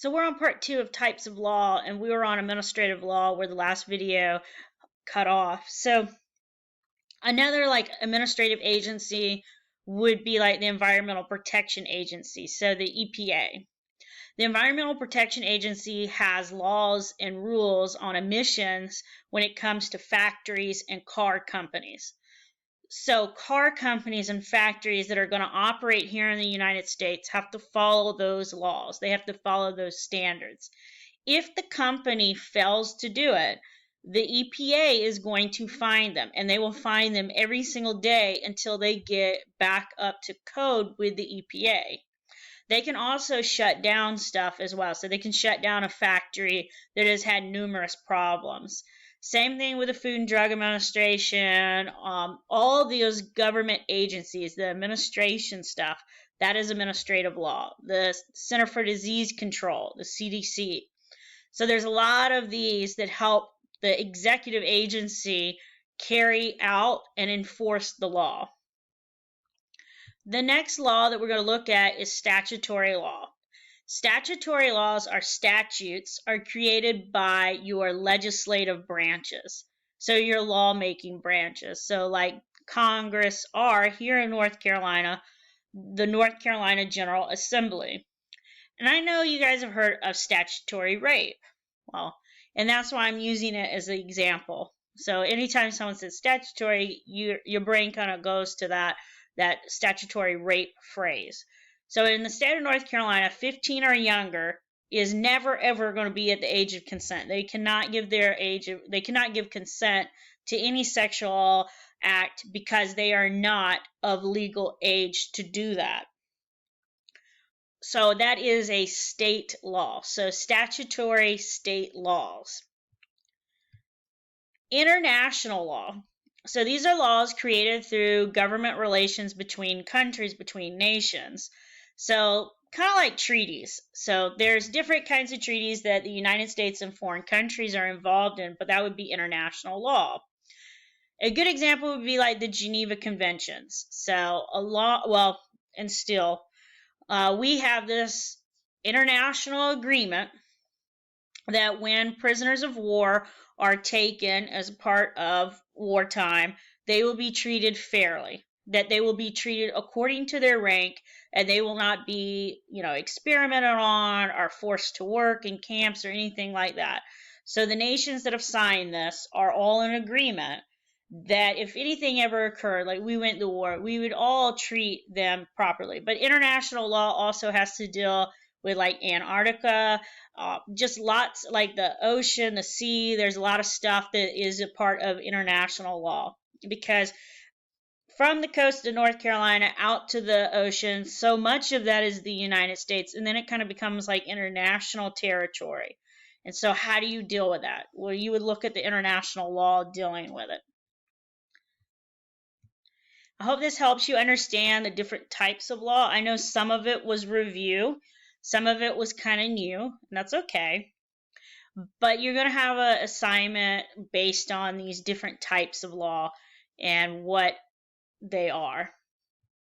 So we're on part 2 of types of law, and we were on administrative law where the last video cut off. So another like administrative agency would be like the Environmental Protection Agency, so the EPA. The Environmental Protection Agency has laws and rules on emissions when it comes to factories and car companies. So car companies and factories that are going to operate here in the United States have to follow those laws. They have to follow those standards. If the company fails to do it, the EPA is going to fine them, and they will fine them every single day until they get back up to code with the EPA. They can also shut down stuff as well. So they can shut down a factory that has had numerous problems. Same thing with the Food and Drug Administration, all those government agencies, the administration stuff, that is administrative law. The Center for Disease Control, the CDC. So there's a lot of these that help the executive agency carry out and enforce the law. The next law that we're going to look at is statutory law. Statutory laws are statutes are created by your legislative branches. So your lawmaking branches. So like Congress are here in North Carolina, the North Carolina General Assembly. And I know you guys have heard of statutory rape. Well, and that's why I'm using it as an example. So anytime someone says statutory, your brain kind of goes to that statutory rape phrase. So in the state of North Carolina, 15 or younger is never ever going to be at the age of consent. They cannot give consent to any sexual act because they are not of legal age to do that. So that is a state law. So statutory state laws. International law. So these are laws created through government relations between countries, between nations. So kind of like treaties. So there's different kinds of treaties that the United States and foreign countries are involved in, but that would be international law. A good example would be like the Geneva Conventions. So we have this international agreement that when prisoners of war are taken as a part of wartime, they will be treated fairly, that they will be treated according to their rank, and they will not be, experimented on or forced to work in camps or anything like that. So the nations that have signed this are all in agreement that if anything ever occurred, like we went to war, we would all treat them properly. But international law also has to deal with like Antarctica, just lots like the ocean, the sea. There's a lot of stuff that is a part of international law because from the coast of North Carolina out to the ocean, so much of that is the United States, and then it kind of becomes like international territory. And so how do you deal with that? Well, you would look at the international law dealing with it. I hope this helps you understand the different types of law. I know some of it was review. Some of it was kind of new, and that's okay. But you're going to have an assignment based on these different types of law and what they are.